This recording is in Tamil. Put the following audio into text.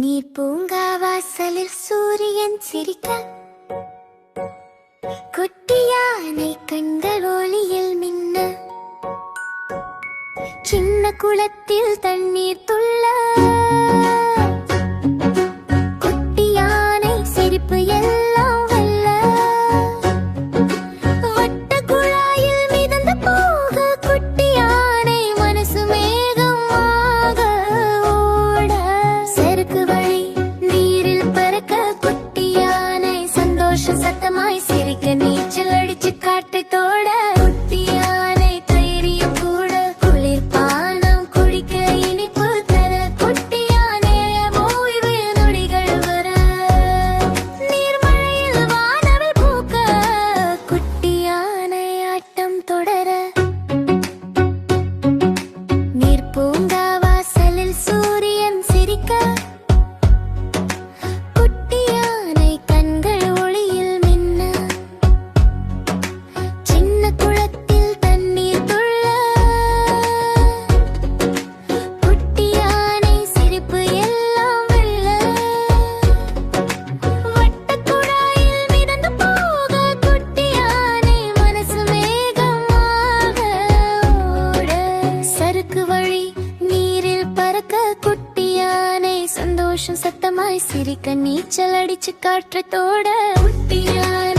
நீர் பூங்கா வாசலில் சூரியன் சிரிக்க, குட்டி யானை கண்கள் ஒளியில் மின்ன, சின்ன குளத்தில் தண்ணீர் துள்ள, குட்டி யானை சிரிப்பு எல்லாம் வெல்ல, வட்ட குழாயில் மிதந்து போக, குட்டி யானை மனசு மேகமாக ஓட, சறுக்கு வழி நீரில் பறக்க, குட்டி யானை சந்தோஷம் சத்தமாய் சிரிக்க, நீச்சல் அடிச்சு காட்டை தோட, குட்டி யானை தைரியம் கூட, குளிர் பானம் குடிக்க, இனிப்பு தர, குட்டி யானை ஓய்வு நொடிகள் வர, நீர்மழையில் வானவில் பூக்க, குட்டி யானை ஆட்டம் தொடர, நீர் பூங்கா வாசலில் சூரியன் சிரிக்க, குட்டி யானை கண்கள் ஒளியில் மின்ன, சின்ன குளத்தில் தண்ணீர் துள்ள, குட்டி யானை சிரிப்பு எல்லாம் வெல்ல, வட்ட குழாயில் மிதந்து போக, குட்டி யானை மனசு மேகமாக ஓட, சறுக்கு வழி நீரில் பறக்க, குட்டி யானை சந்தோஷம் சத்தமாய் சிரிக்க, நீச்சல் அடிச்சு காற்றை தோட, குட்டி யானை